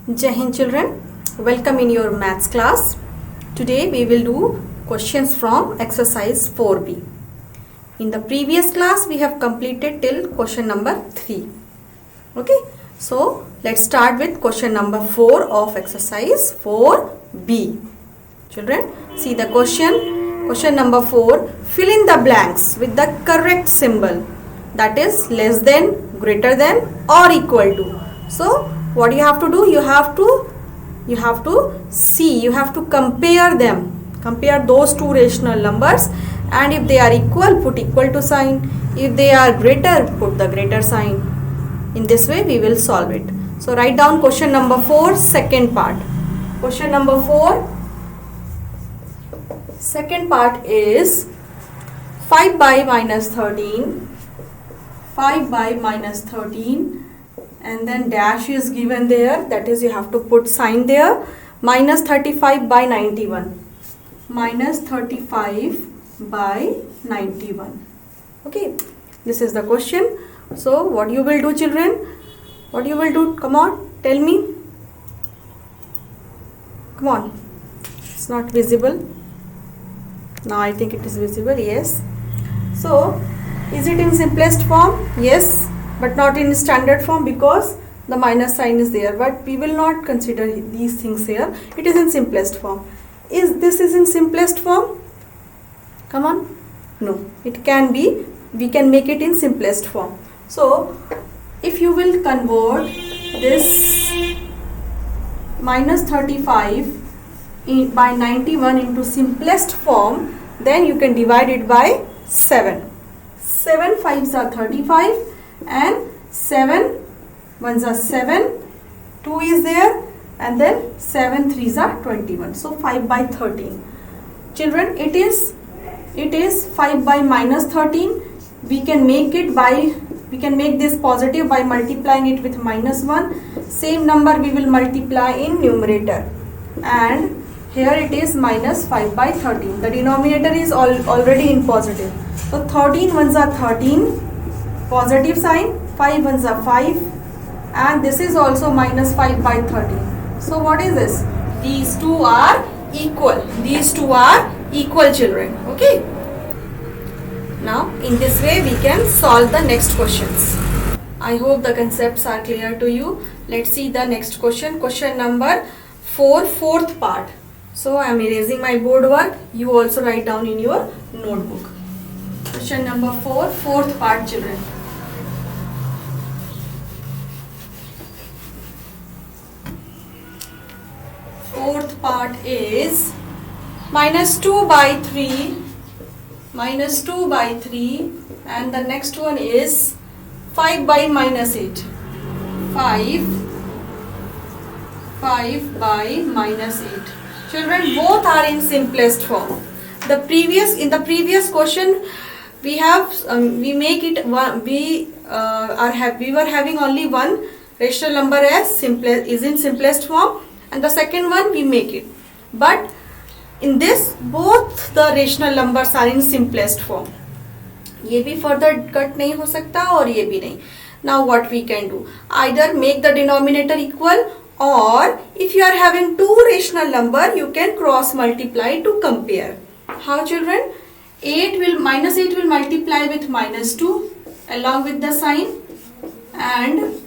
Jai Hind children, welcome in your maths class. Today we will do questions from exercise 4b. In the previous class we have completed till question number 3. Okay, so let's start with question number 4 of exercise 4b. Children, see the question. Question number 4, fill in the blanks with the correct symbol, that is less than, greater than or equal to. So what you have to do, you have to see, you have to compare them, compare those two rational numbers, and if they are equal, put equal to sign. If they are greater, put the greater sign. In this way we will solve it. So write down question number 4, second part. Question number 4, second part is 5 by minus 13, 5 by minus 13, and then dash is given there, that is you have to put sign there, minus 35 by 91, minus 35 by 91. Okay, this is the question. So what you will do, children? What you will do? Come on, tell me. Come on. It's not visible. Now I think it is visible. Yes. So is it in simplest form? Yes, but not in standard form because the minus sign is there. But we will not consider these things here. It is in simplest form. Is this in simplest form? Come on. No, it can be. We can make it in simplest form. So if you will convert this minus 35 by 91 into simplest form, then you can divide it by 7. 7 5s are 35 and 7 1s are 7, 2 is there, and then 7 3s are 21. So 5 by 13. Children, it is 5 by minus 13. We can make this positive by multiplying it with minus 1. Same number we will multiply in numerator, and here it is minus 5 by 13. The denominator is already in positive. So 13 1s are 13, positive sign, 5 1s are 5, and this is also minus 5 by 13. So what is this? These two are equal. These two are equal, children. Okay. Now in this way we can solve the next questions. I hope the concepts are clear to you. Let's see the next question. Question number 4, fourth part. So I am erasing my board work. You also write down in your notebook. Question number 4, fourth part, children. Fourth part is minus 2 by 3, minus 2 by 3, and the next one is 5 by minus 8. 5 by minus 8. Children, both are in simplest form. In the previous question we were having only one rational number is in simplest form, and the second one we make it. But in this, both the rational numbers are in simplest form. ये भी further cut नहीं हो सकता और ये भी नहीं. Now what we can do? Either make the denominator equal, or if you are having two rational number, you can cross multiply to compare. How, children? Minus 8 will multiply with minus 2 along with the sign, and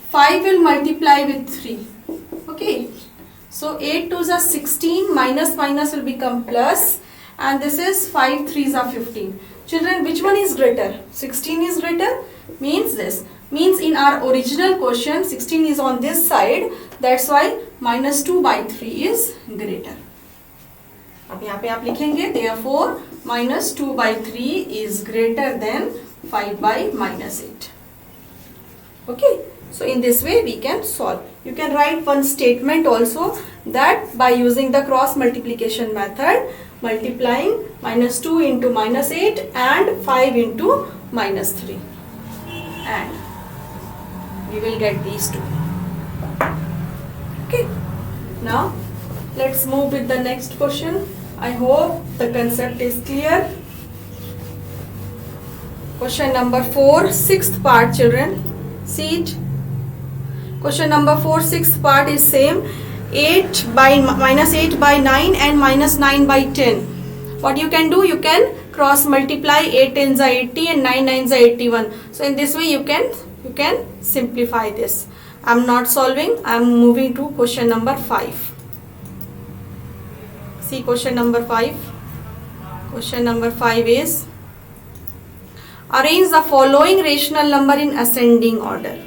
5 will multiply with 3. Okay. So 8 2s are 16, minus will become plus, and this is 5 3s are 15. Children, which one is greater? 16 is greater, means this. Means in our original question 16 is on this side, that's why minus 2 by 3 is greater. अब यहाँ पे आप लिखेंगे, therefore minus 2 by 3 is greater than 5 by minus 8. Okay. So in this way we can solve. You can write one statement also, that by using the cross multiplication method, multiplying minus 2 into minus 8 and 5 into minus 3, and we will get these two. Okay. Now let's move with the next question. I hope the concept is clear. Question number 4, sixth part, children. See it. Question number 4, sixth part is same. 8 by minus 8 by 9 and minus 9 by 10. What you can do? You can cross multiply. 8 tens are 80 and 9 nines are 81. So in this way you can simplify this. I am not solving. I am moving to question number 5. See question number 5. Question number 5 is arrange the following rational number in ascending order.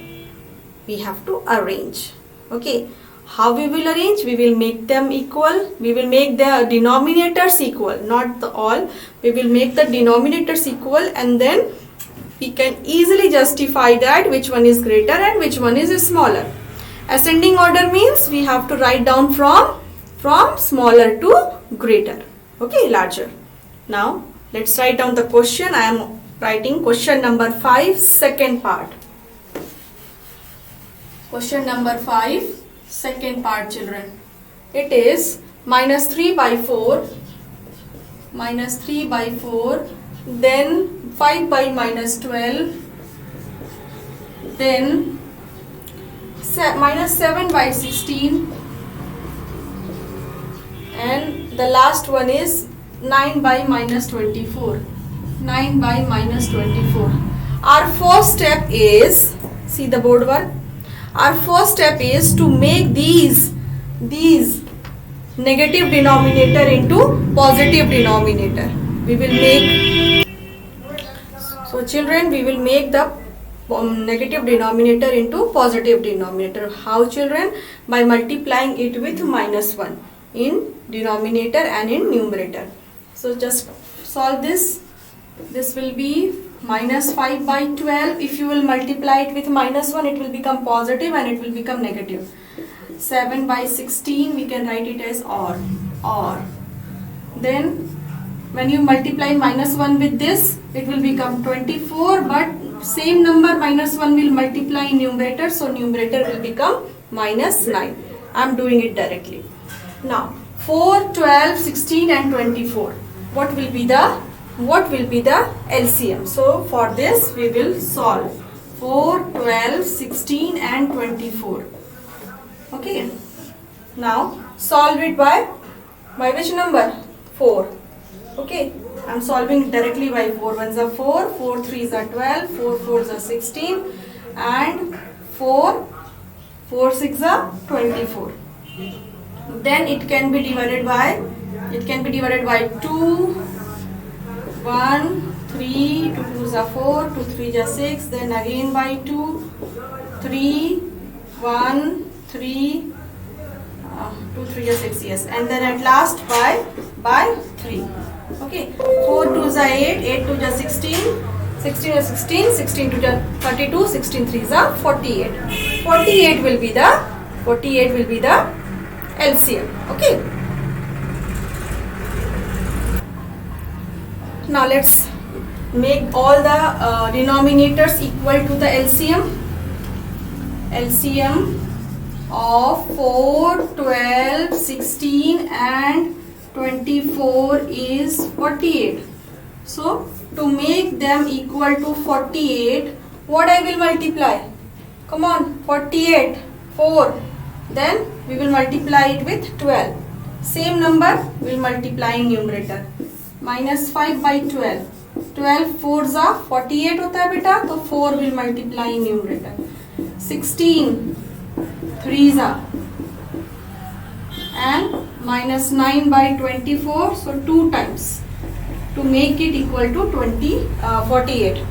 We have to arrange. Okay. How we will arrange? We will make them equal. We will make the denominators equal, not the all. We will make the denominators equal, and then we can easily justify that which one is greater and which one is smaller. Ascending order means we have to write down from smaller to greater. Okay, larger. Now let's write down the question. I am writing question number 5, second part. Question number 5. Second part, children. It is minus 3 by 4, then 5 by minus 12, then minus 7 by 16, and the last one is 9 by minus 24. 9 by minus 24. Our first step is, see the board work. Our first step is to make these negative denominator into positive denominator. We will make, so children, we will make the negative denominator into positive denominator. How, children? By multiplying it with minus 1 in denominator and in numerator. So just solve this. This will be minus 5 by 12. If you will multiply it with minus 1, it will become positive and it will become negative. 7 by 16, we can write it as or. Then when you multiply minus 1 with this, it will become 24, but same number minus 1 will multiply in numerator, so numerator will become minus 9. I am doing it directly. Now 4, 12, 16 and 24. What will be the LCM? So for this we will solve 4, 12, 16 and 24. Okay. Now solve it by which number? 4. Okay. I am solving directly by 4 ones are 4, 4 3s are 12, 4 4s are 16 and 4 6s are 24. Then it can be divided by 2, 1, 3, 2 2s are 4, 2 3s are 6, then again by 2, 3, 1, 3, 2 3 are 6, yes, and then at last by 3. Okay, 4 2s are 8, 8 2s are 16, 16 are 16, 16 2s are 32, 16 3s are 48. 48 will be the LCM. Okay. Now let's make all the denominators equal to the LCM. LCM of 4, 12, 16 and 24 is 48. So to make them equal to 48, what I will multiply? Come on, 48, 4. Then we will multiply it with 12. Same number we will multiply in numerator. Minus 5 by 12. 12 4s are 48 होता है बेटा, तो 4 will multiply in numerator. 16 3s are and minus 9 by 24, so 2 times to make it equal to 48.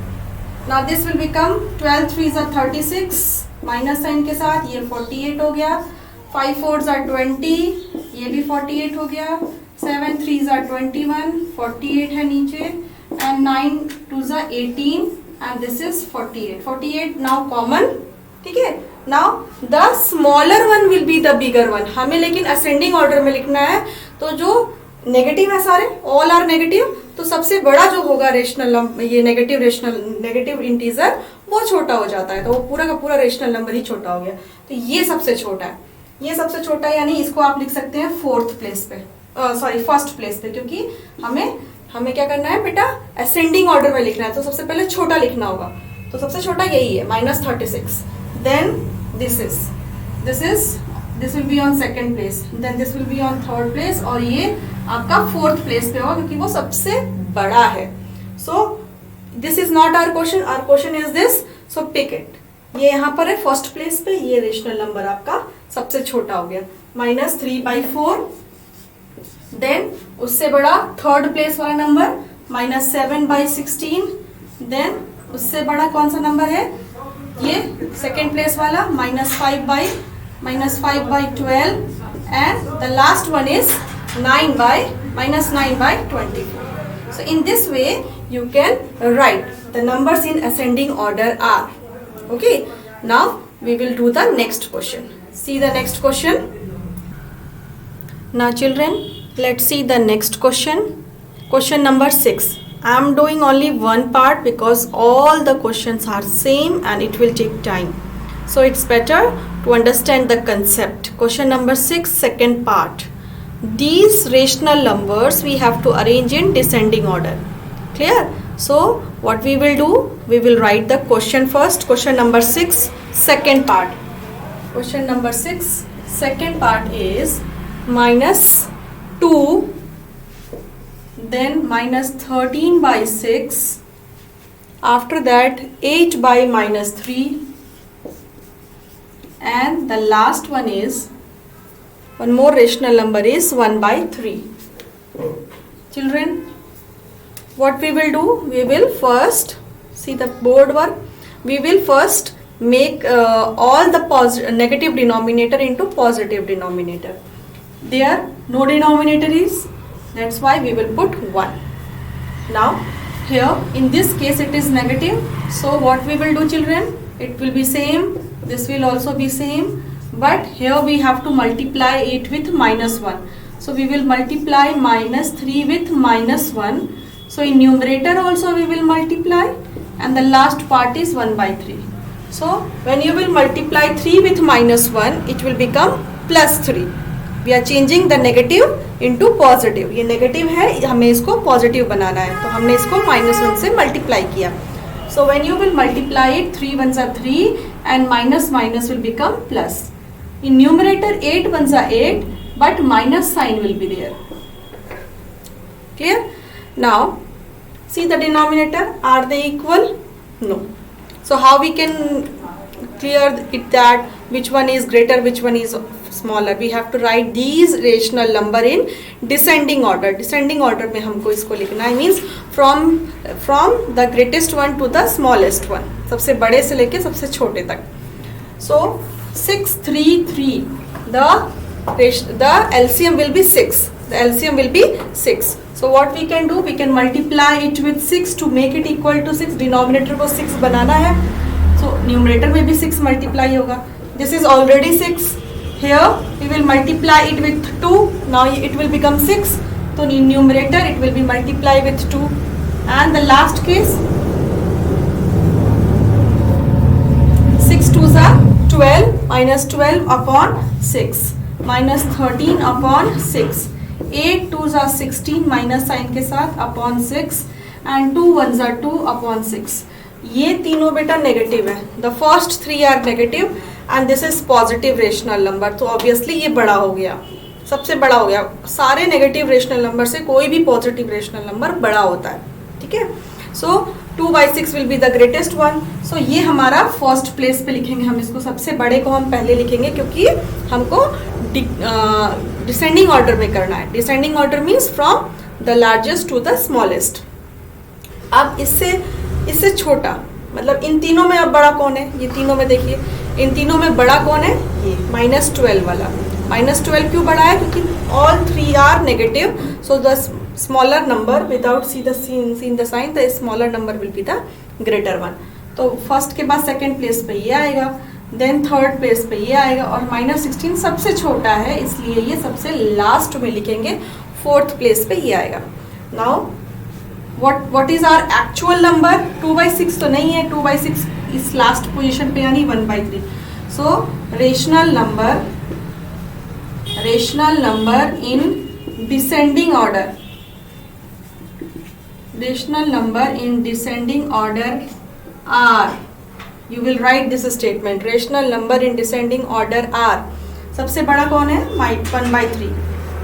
Now this will become 12 3s are 36 minus sign के साथ ये 48 हो गया. 5 4s are 20, ये भी 48 हो गया. 7 3s are 21, 48 है नीचे, and 9 2s are 18 and this is 48. 48 now common. ठीक है. Now the smaller one will be the bigger one. हमें लेकिन ascending order में लिखना है, तो जो नेगेटिव है सारे, ऑल आर नेगेटिव, तो सबसे बड़ा जो होगा रेशनल, ये नेगेटिव इंटीजर, वो छोटा हो जाता है, तो वो पूरा का पूरा रेशनल नंबर ही छोटा हो गया. तो ये सबसे छोटा है, यानी इसको आप लिख सकते हैं फर्स्ट प्लेस पे, क्योंकि हमें क्या करना है बेटा, असेंडिंग ऑर्डर में लिखना है, तो सबसे पहले छोटा लिखना होगा, तो सबसे छोटा यही है -36. Then this will be on second place, then this will be on third place, और ये आपका फोर्थ प्लेस पे होगा क्योंकि वो सबसे बड़ा है. So this is not our question is this. So pick it. ये यहाँ पर है फर्स्ट प्लेस पे, ये रेशनल नंबर आपका सबसे छोटा हो गया, -3/4. देन उससे बड़ा थर्ड प्लेस वाला नंबर -7/16. देन उससे बड़ा कौन सा नंबर है, ये सेकेंड प्लेस वाला -5/12. And the last one is -9/24. So in this way you can write the numbers in ascending order are. Okay, now we will do the next question. See the next question. Now children, let's see the next question. Question number 6. I am doing only one part because all the questions are same and it will take time. So it's better to understand the concept. Question number 6, second part. These rational numbers we have to arrange in descending order. Clear? So what we will do, we will write the question first. Question number 6, second part. Question number 6, second part is -2, then -13/6, after that 8/-3, and the last one is one more rational number is 1/3. Children, what we will do, we will first see the board work. We will first make all the negative denominator into positive denominator. There no denominator is, that's why we will put 1. Now here in this case it is negative, so what we will do children, it will be same, this will also be same, but here we have to multiply it with -1. So we will multiply -3 with -1. So in numerator also we will multiply, and the last part is 1/3. So when you will multiply 3 with -1, it will become +3. We are changing the negative into positive. ये negative है, हमें इसको positive बनाना है, तो हमने इसको -1 से multiply किया. So when you will multiply it, 3 ones are 3 and minus will become plus. In numerator 8 ones are 8, but minus sign will be there. Clear? Now see the denominator, are they equal? No. So how we can clear it that which one is greater, which one is smaller? We have to write these rational number in descending order. Descending order में हमको इसको लिखना है, means from the greatest one to the smallest one, सबसे बड़े से लेके सबसे छोटे तक. So 6, 3, 3. The LCM will be 6. The LCM will be 6. So what we can do, we can multiply it with 6 to make it equal to 6. Denominator को 6 बनाना है, so numerator में भी 6 multiply होगा. This is already 6. Here we will multiply it with 2. Now it will become 6. So in numerator it will be multiply with 2. And the last case, 6 2s are 12, -12 upon 6, -13 upon 6. 8 2s are 16 minus sign के साथ upon 6, and 2 1s are 2 upon 6. ये तीनों बेटा negative है. The first 3 are negative and this is positive rational number. तो obviously ये बड़ा हो गया, सबसे बड़ा हो गया. सारे नेगेटिव रेशनल नंबर से कोई भी पॉजिटिव रेशनल नंबर बड़ा होता है. ठीक है. So 2/6 will be the greatest one. So ये हमारा फर्स्ट प्लेस पे लिखेंगे हम इसको. सबसे बड़े को हम पहले लिखेंगे क्योंकि हमको डिसेंडिंग ऑर्डर में करना है. Descending order means from the largest to the smallest. अब इससे छोटा, मतलब इन तीनों में अब बड़ा कौन है? ये तीनों में देखिए, इन तीनों में बड़ा कौन है? ये -12 वाला. -12 क्यों बड़ा है? क्योंकि all 3 are negative. So the smaller number without seen the sign, the smaller number will be the greater one. तो फर्स्ट के बाद सेकेंड प्लेस पे ये आएगा, देन थर्ड प्लेस पे ये आएगा, और -16 सबसे छोटा है इसलिए ये सबसे लास्ट में लिखेंगे. फोर्थ प्लेस पे ये आएगा. Now what is our actual number? 2/6 तो नहीं है. 2/6 इस लास्ट पोजीशन पे यानी 1/3. so rational number in descending order. Rational number in descending order are you will write this statement, rational number in descending order are, सबसे बड़ा कौन है 1/3,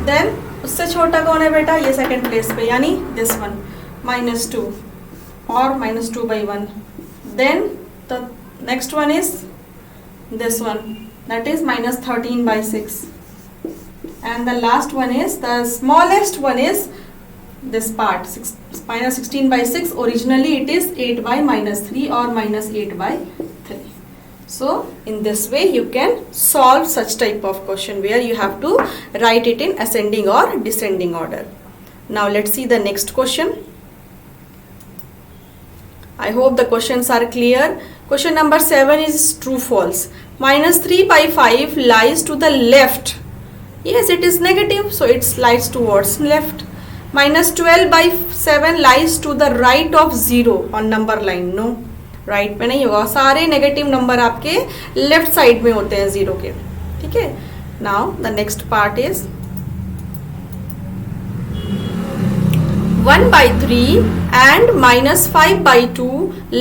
देन उससे छोटा कौन है बेटा, ये सेकंड प्लेस पे यानी दिस वन -2 और -2/1, then the next one is this one, that is -13/6, and the last one is, the smallest one is this part, -16/6. Originally it is 8/-3 or -8/3. So in this way you can solve such type of question where you have to write it in ascending or descending order. Now let's see the next question. I hope the questions are clear. Question number 7 is true false. -3/5 lies to the left. Yes, it is negative, so it slides towards left. -12/7 lies to the right of 0 on number line. No, right में नहीं होगा, सारे negative number आपके left side में होते हैं 0 के, ठीक है. Now the next part is 1/3 and -5/2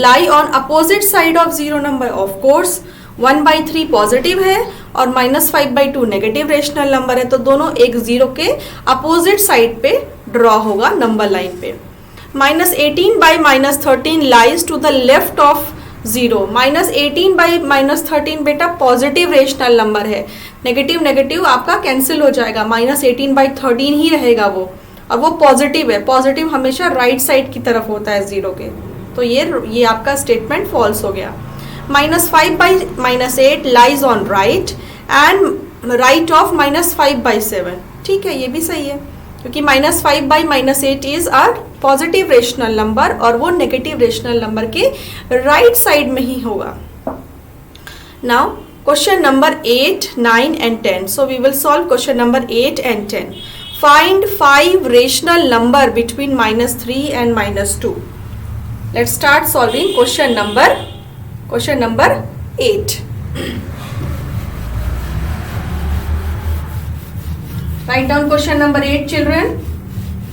lie on opposite side of 0 number. Of course 1/3 positive है और -5/2 नेगेटिव रेशनल नंबर है, तो दोनों एक 0 के अपोजिट साइड पे ड्रॉ होगा नंबर लाइन पे. -18/-13 lies to the left of 0. -18/-13 बेटा पॉजिटिव रेशनल नंबर है, नेगेटिव नेगेटिव आपका कैंसिल हो जाएगा, -18/13 ही रहेगा वो, और वो पॉजिटिव है. पॉजिटिव हमेशा राइट साइड की तरफ होता है 0 के, तो ये आपका स्टेटमेंट फॉल्स हो गया. -5/-8 lies on right and right of -5/7. ठीक है, ये भी सही है, क्योंकि -5/-8 is are positive rational number और वो नेगेटिव रेशनल नंबर के राइट साइड में ही होगा. Now question number 8, 9 and 10. So we will solve question number 8 and 10. Find 5 rational number between -3 and -2. Let's start solving question number 8. Write down question number 8, children.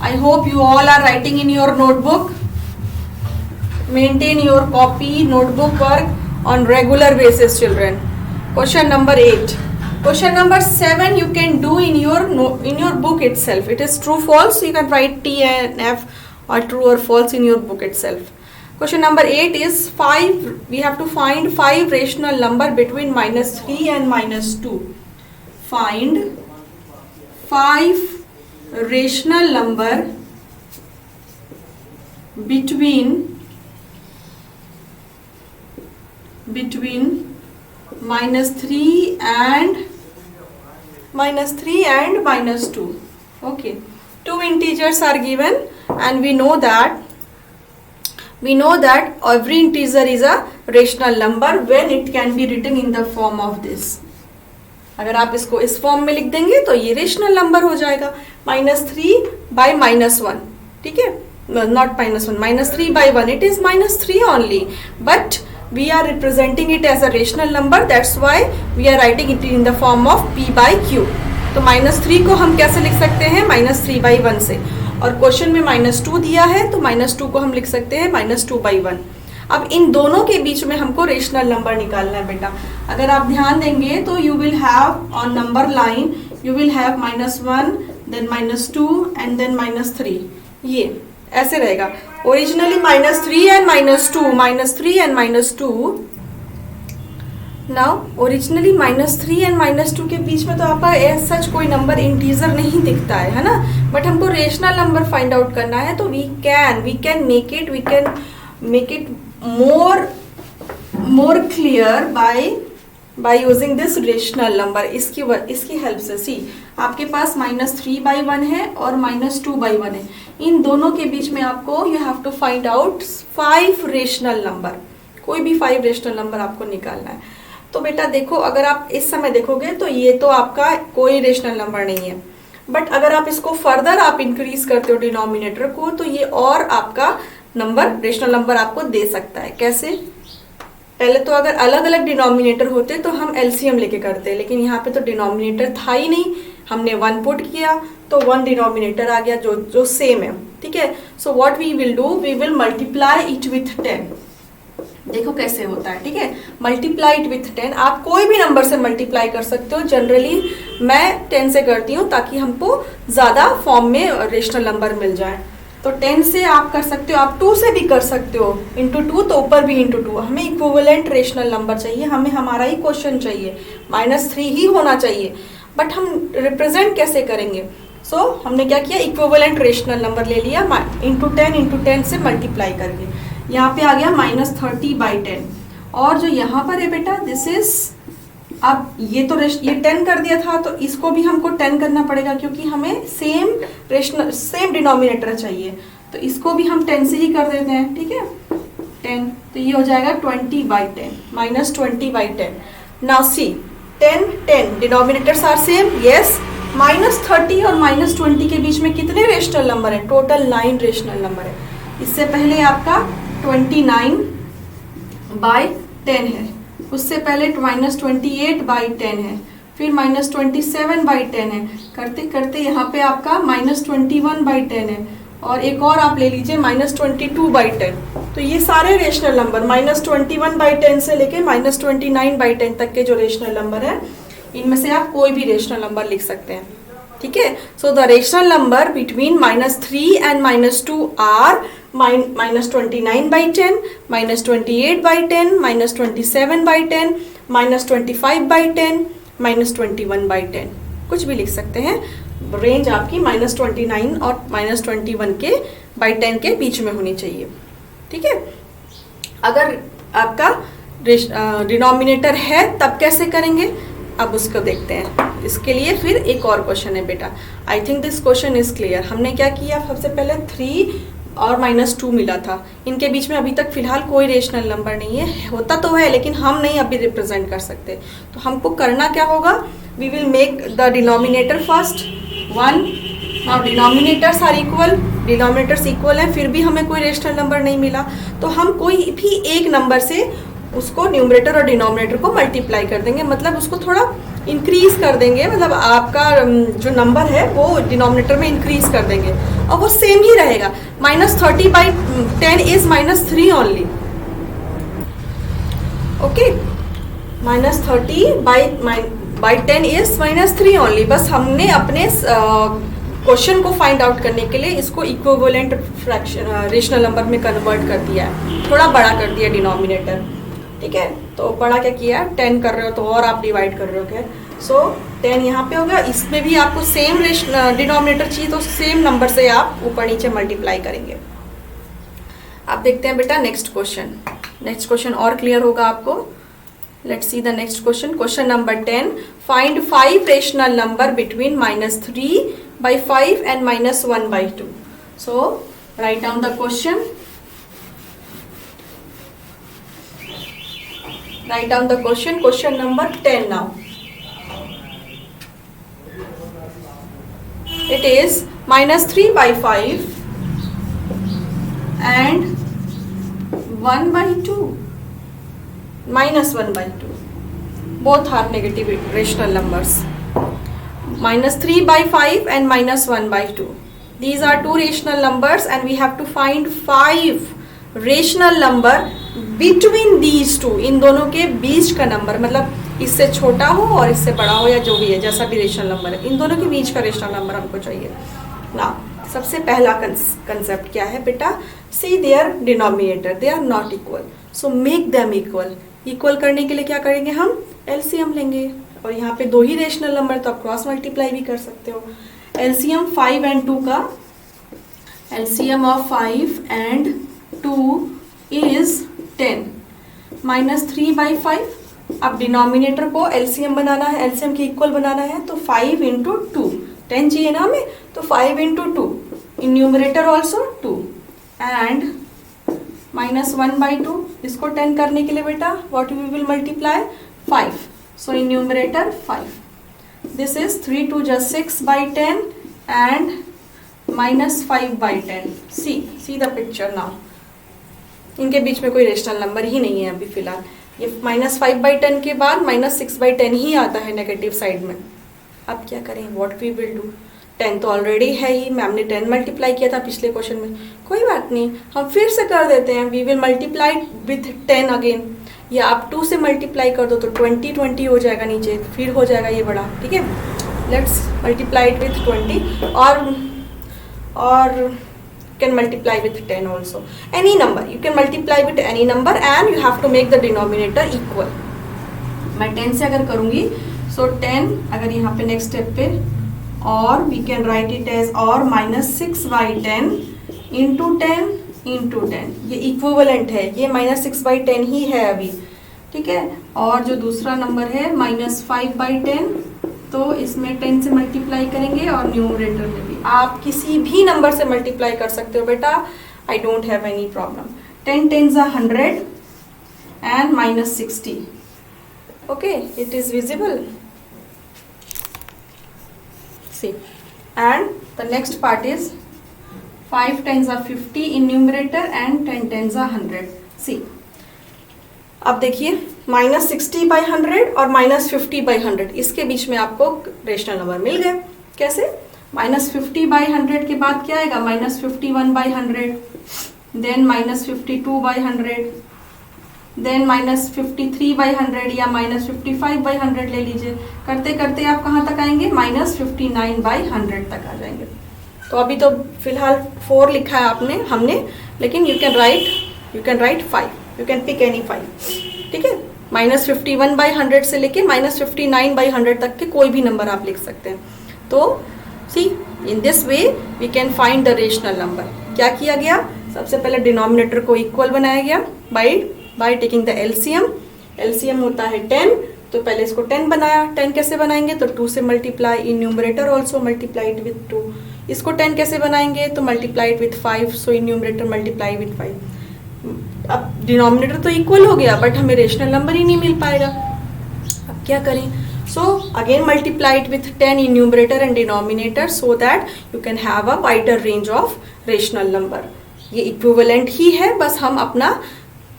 I hope you all are writing in your notebook. Maintain your copy, notebook work on regular basis, children. Question number 8. Question number 7 you can do in your book itself. It is true false, you can write T and F or true or false in your book itself. Question number 8 is 5. We have to find 5 rational number between -3 and -2. Find 5 rational number between -3 and -2. Okay, 2 integers are given and we know that every integer is a rational number when it can be written in the form of this. अगर आप इसको इस form में लिख देंगे तो ये rational number हो जाएगा, -3/-1. ठीक है, not -1, -3/1, it is -3 only, but we are representing it as a rational number, that's why we are writing it in the form of p/q. तो -3 को हम कैसे लिख सकते हैं, -3/1 से, और क्वेश्चन में -2 दिया है तो -2 को हम लिख सकते हैं -2/1. अब इन दोनों के बीच में हमको रेशनल नंबर निकालना है बेटा. अगर आप ध्यान देंगे तो you will have on number line you will have -1 then -2 and then -3. ये ऐसे रहेगा. Originally -3 and -2 now originally -3 and -2 के बीच में तो आपका सच कोई नंबर इंटीजर नहीं दिखता है ना, बट हमको रेशनल नंबर फाइंड आउट करना है, तो we can make it more clear by using this rational number. इसकी हेल्प से सी आपके पास -3/1 है और -2/1 है. इन दोनों के बीच में आपको you have to find out 5 rational number. कोई भी 5 रेशनल नंबर आपको निकालना है. तो बेटा देखो, अगर आप इस समय देखोगे तो ये तो आपका कोई रेशनल नंबर नहीं है, बट अगर आप इसको फर्दर आप इंक्रीज करते हो डिनोमिनेटर को, तो ये और आपका नंबर रेशनल नंबर आपको दे सकता है. कैसे? पहले तो अगर अलग अलग डिनोमिनेटर होते तो हम एलसीएम लेके करते, लेकिन यहाँ पे तो डिनोमिनेटर था ही नहीं, हमने 1 पुट किया तो 1 डिनोमिनेटर आ गया जो सेम है. ठीक है, so what we will do, we will multiply it with 10. देखो कैसे होता है, ठीक है। मल्टीप्लाइड विथ 10, आप कोई भी नंबर से मल्टीप्लाई कर सकते हो। जनरली मैं 10 से करती हूँ ताकि हमको ज़्यादा फॉर्म में रेशनल नंबर मिल जाए। तो 10 से आप कर सकते हो, आप 2 से भी कर सकते हो, इंटू 2 तो ऊपर भी इंटू 2। हमें इक्विवेलेंट रेशनल नंबर चाहिए, हमें हमारा ही क्वेश्चन चाहिए, -3 ही होना चाहिए। बट हम रिप्रेजेंट कैसे करेंगे? सो हमने क्या किया, इक्विवेलेंट रेशनल नंबर ले लिया, इंटू 10 से मल्टीप्लाई करके यहाँ पे आ गया -30/10। और जो यहाँ पर है बेटा, दिस इज, अब ये तो ये 10 कर दिया था, तो इसको भी हमको 10 करना पड़ेगा क्योंकि हमें सेम डिनोमिनेटर चाहिए। तो इसको भी हम 10 से ही कर देते हैं, ठीक है। 10, तो ये हो जाएगा 20/10, -20/10। Now see, 10 denominators are same, yes. -30 और -20 के बीच में कितने रेशनल नंबर है? टोटल 9 रेशनल नंबर है। इससे पहले आपका 29/10 है, उससे पहले -28/10 है, फिर -27/10 है, करते करते यहाँ पे आपका -21/10 है, और एक और आप ले लीजिए -22/10। तो ये सारे रेशनल नंबर -21/10 से लेके -29/10 तक के जो रेशनल नंबर है, इनमें से आप कोई भी रेशनल नंबर लिख सकते हैं, ठीक है। So the rational number between -3 and -2 are -29/10, -28/10, -27/10, -25/10, -21/10, कुछ भी लिख सकते हैं। रेंज आपकी -29 और -21/10 के बीच में होनी चाहिए, ठीक है। अगर आपका डिनोमिनेटर है तब कैसे करेंगे, अब उसको देखते हैं। इसके लिए फिर एक और क्वेश्चन है बेटा। I think this question is clear. हमने क्या किया, सबसे पहले 3 और -2 मिला था, इनके बीच में अभी तक फिलहाल कोई रेशनल नंबर नहीं है, होता तो है लेकिन हम नहीं अभी रिप्रेजेंट कर सकते। तो हमको करना क्या होगा, we will make the denominator first 1। Now denominators are equal, denominators equal है, फिर भी हमें कोई रेशनल नंबर नहीं मिला, तो हम कोई भी एक नंबर से उसको न्यूमरेटर और डिनोमिनेटर को मल्टीप्लाई कर देंगे, मतलब उसको थोड़ा इंक्रीज कर देंगे, मतलब आपका जो नंबर है वो डिनोमिनेटर में इंक्रीज कर देंगे और वो सेम ही रहेगा। -30/10 is -3 only, okay. -30/10 is -3 only. बस हमने अपने क्वेश्चन को फाइंड आउट करने के लिए इसको इक्विवेलेंट फ्रैक्शन रेशनल नंबर में कन्वर्ट कर दिया है, थोड़ा बड़ा कर दिया डिनोमिनेटर, ठीक है। तो बड़ा क्या किया, 10 कर रहे हो तो और आप डिवाइड कर रहे हो क्या, सो 10 यहाँ पे हो गया। इसमें भी आपको सेम डिनोमिनेटर चाहिए तो सेम नंबर से आप ऊपर नीचे मल्टीप्लाई करेंगे। आप देखते हैं बेटा नेक्स्ट क्वेश्चन। नेक्स्ट क्वेश्चन और क्लियर होगा आपको। Let's see the next question. Question number 10, find 5 rational number between -3/5 and -1/2। So write down the question, write down the question number 10 now. It is -3/5 and 1/2, -1/2, both are negative rational numbers. -3/5 and -1/2, these are two rational numbers and we have to find 5 rational number between these two, इन दोनों के बीच का number, मतलब इससे छोटा हो और इससे बड़ा हो या जो भी है, जैसा भी रेशनल नंबर है, इन दोनों के बीच का रेशनल नंबर हमको चाहिए ना। सबसे पहला कंसेप्ट क्या है बेटा, see their denominator, they are not equal, so make them equal. Equal करने के लिए क्या करेंगे, हम एलसीएम लेंगे, और यहाँ पे 2 ही रेशनल नंबर तो आप क्रॉस मल्टीप्लाई भी कर सकते हो। एलसीएम 5 and 2 का, एलसीएम ऑफ 5 and 2 is 10, -3/5। अब डिनोमिनेटर को एलसीएम बनाना है, एलसीएम के इक्वल बनाना है, तो 5 × 2, 10 चाहिए ना हमें, तो 5 × 2, इन न्यूमरेटर ऑल्सो 2, एंड -1/2, इसको 10 करने के लिए बेटा what we will multiply 5, so in numerator 5, this is 3 × 2 = 6/10 and -5/10। See the picture now, इनके बीच में कोई रेशनल नंबर ही नहीं है अभी फिलहाल। ये -5/10 के बाद -6/10 ही आता है नेगेटिव साइड में। अब क्या करें, व्हाट वी विल डू, 10 तो ऑलरेडी है ही, मैम ने 10 मल्टीप्लाई किया था पिछले क्वेश्चन में, कोई बात नहीं, हम फिर से कर देते हैं. We will multiply with 10 again, या आप 2 से मल्टीप्लाई कर दो तो 20 हो जाएगा नीचे, फिर हो जाएगा ये बड़ा. ठीक है, लेट्स मल्टीप्लाई इट विथ 20 और can multiply with 10 also. Any number you can multiply with any number and you have to make the denominator equal. मैं 10 से अगर करूँगी so 10, अगर यहाँ पे नेक्स्ट स्टेप पे, और we can write it as और -6/10 into 10 ये इक्विवेलेंट है, ये -6/10 ही है अभी. ठीक है, और जो दूसरा नंबर है -5/10, तो इसमें 10 से मल्टीप्लाई करेंगे और न्यूमरेटर में भी आप किसी भी नंबर से मल्टीप्लाई कर सकते हो बेटा, I don't have any problem. 10 10s are 100 and -60. Okay, it is visible. See, and the next part is 5 10s are 50 in numerator and 10 10s are 100. See, अब देखिए -60/100 और -50/100, इसके बीच में आपको रेशनल नंबर मिल गए. कैसे? -50/100 के बाद क्या आएगा? -51/100, देन -52/100, देन -53/100 या -55/100 ले लीजिए. करते करते आप कहाँ तक आएंगे? -59/100 तक आ जाएंगे. तो अभी तो फिलहाल 4 लिखा है आपने, हमने, लेकिन you can write 5, you can pick any 5. ठीक है, -51/100 से लेके -59/100 तक के कोई भी नंबर आप लिख सकते हैं. तो see, in this way we can find the rational number. क्या किया गया? सबसे पहले डिनोमिनेटर को इक्वल बनाया गया by taking the LCM. LCM होता है 10, तो पहले इसको 10 बनाया. 10 कैसे बनाएंगे? तो 2 से multiply, in numerator also multiply it with 2. इसको 10 कैसे बनाएंगे? तो multiply it with 5, so in numerator multiply with 5. अब डिनोमिनेटर तो इक्वल हो गया, बट हमें रेशनल नंबर ही नहीं मिल पाएगा. अब क्या करें? So again multiply it with 10 in numerator and denominator so that you can have a wider range of rational number. ये इक्विवेलेंट ही है, बस हम अपना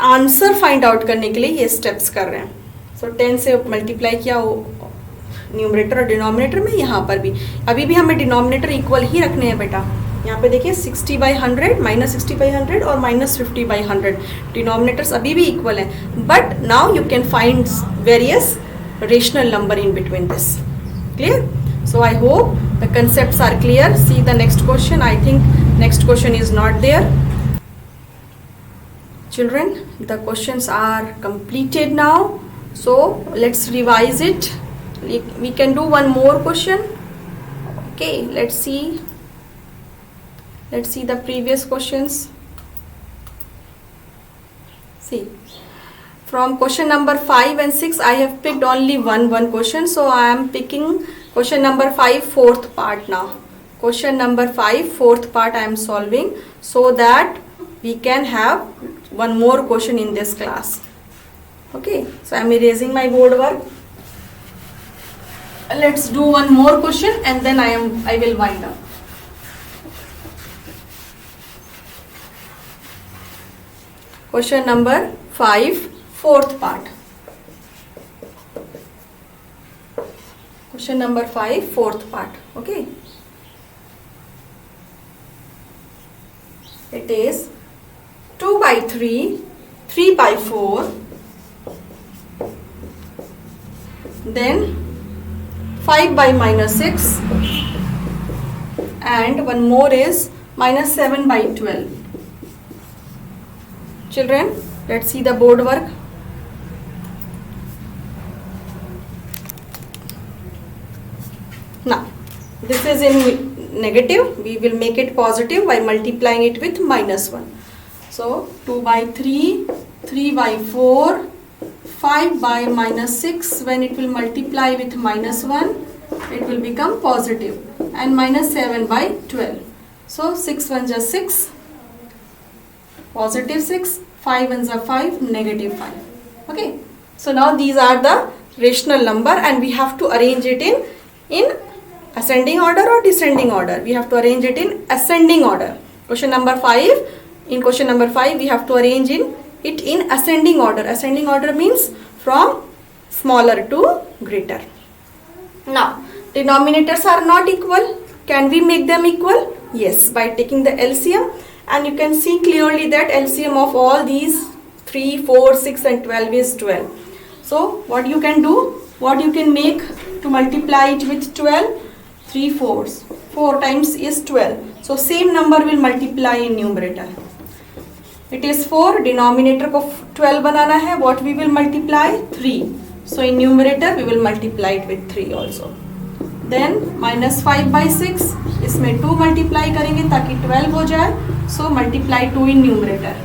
आंसर फाइंड आउट करने के लिए ये स्टेप्स कर रहे हैं. सो 10 से मल्टीप्लाई किया न्यूमरेटर और डिनोमिनेटर में, यहाँ पर भी अभी भी हमें डिनोमिनेटर इक्वल ही रखने हैं बेटा. यहाँ पे देखिए 60/100, -60/100 और -50/100 डिनोमिनेटर्स अभी भी इक्वल हैं, but now you can find various rational number in between this. Clear? So I hope the concepts are clear. See the next question. I think next question is not there. Children, the questions are completed now. So let's revise it. We can do one more question. Okay, let's see the previous questions. See, from question number 5 and 6 I have picked only one question, so I am picking question number 5 fourth part now. Question number 5 fourth part I am solving so that we can have one more question in this class. Okay, so I am erasing my board work. Let's do one more question and then I will wind up. Question number 5 fourth part. Question number 5 fourth part. Okay, it is 2/3, 3/4, then 5/-6, and one more is -7/12. Children, let's see the board work. Now, this is in negative. We will make it positive by multiplying it with -1. So, 2/3, 3/4, 5/-6. When it will multiply with -1, it will become positive. And -7/12. So, 6 1s are 6, positive 6, 5 1s are 5, negative 5. Okay. So, now these are the rational number and we have to arrange it in ascending order or descending order. We have to arrange it in ascending order. Question number 5, in question number 5 we have to arrange it in ascending order. Ascending order means from smaller to greater. Now, denominators are not equal. Can we make them equal? Yes, by taking the LCM, and you can see clearly that LCM of all these 3, 4, 6 and 12 is 12. So what you can do, what you can make to multiply it with 12? 3 4s. 4 times is 12. So same number will multiply in numerator. It is 4, denominator को 12 बनाना है. What we will multiply? 3. So in numerator we will multiply it with 3 also. Then minus 5 by 6, इसमें 2 multiply करेंगे ताकि 12 हो जाए. So multiply 2 in numerator.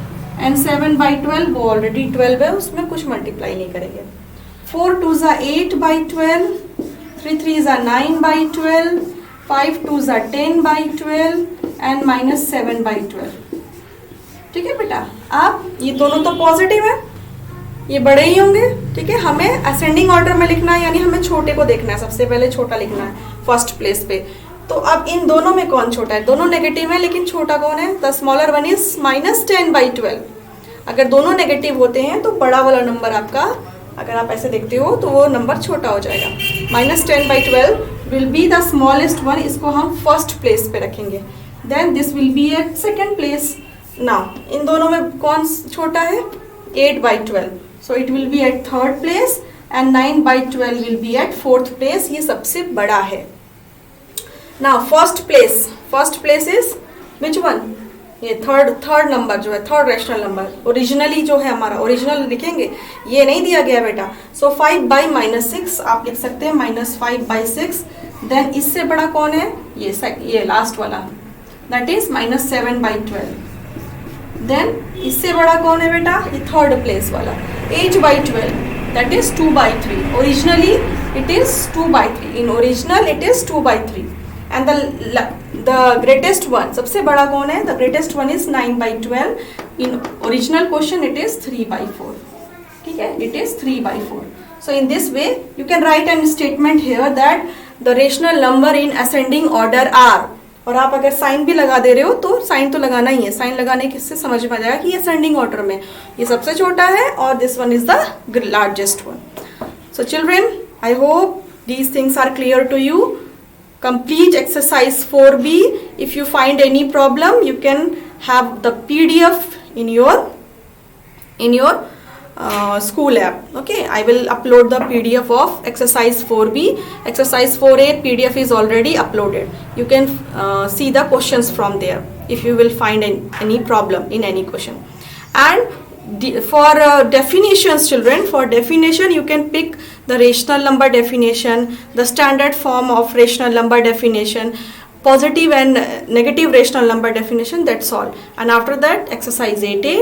And 7 by 12, वो already 12 है, उसमें कुछ मल्टीप्लाई नहीं करेंगे. 4 2s are 8 by 12, 3 3s are 9 by 12, 5 2s are 10 by 12 and minus 7 by 12. ठीक है बेटा. आप ये दोनों तो पॉजिटिव है, ये बड़े ही होंगे. ठीक है, हमें असेंडिंग ऑर्डर में लिखना है, यानी हमें छोटे को देखना है. सबसे पहले छोटा लिखना है फर्स्ट प्लेस पे. तो अब इन दोनों में कौन छोटा है? दोनों नेगेटिव है, लेकिन छोटा कौन है? The smaller one is minus 10 by 12. अगर दोनों नेगेटिव होते हैं तो बड़ा वाला नंबर आपका, अगर आप ऐसे देखते हो तो वो नंबर छोटा हो जाएगा. Minus 10 by 12 will be the smallest one. इसको हम फर्स्ट प्लेस पे रखेंगे. Then this will be at second place. Now इन दोनों में कौन छोटा है? 8 by 12. So it will be at third place and 9 by 12 will be at fourth place. ये सबसे बड़ा है. Now first place is which one? ये थर्ड नंबर जो है, थर्ड रेशनल नंबर. ओरिजिनली जो है हमारा, ओरिजिनल लिखेंगे, ये नहीं दिया गया बेटा. सो 5 by -6 आप लिख सकते हैं, -5 by 6. देन इससे बड़ा कौन है? ये लास्ट वाला, दैट इज -7 by 12. देन इससे बड़ा कौन है बेटा? ये थर्ड प्लेस वाला, 8 by 12, that is 2 by 3. Originally it is 2 by 3. In original it is 2 by 3. And the greatest one, सबसे बड़ा कौन है? The greatest one is 9 by 12. In original question it is 3 by 4. ठीक है, it is 3 by 4. So in this way you can write an statement here that the rational number in ascending order are. और आप अगर sign भी लगा दे रहे हो तो साइन तो लगाना ही है. साइन लगाने से समझ में आ जाएगा कि ये असेंडिंग ऑर्डर में ये सबसे छोटा है और this one is the largest one. So children, I hope these things are clear to you. Complete exercise 4B. If you find any problem, you can have the PDF in your school app. Okay, I will upload the PDF of exercise 4B. Exercise 4A PDF is already uploaded. You can see the questions from there if you will find any problem in any question. And for definitions, children, for definition you can pick the rational number definition, the standard form of rational number definition, positive and negative rational number definition. That's all. And after that exercise 8A.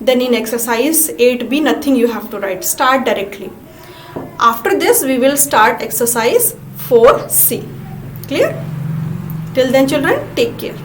Then in exercise 8B nothing you have to write. Start directly. After this we will start exercise 4C. Clear? Till then children, take care.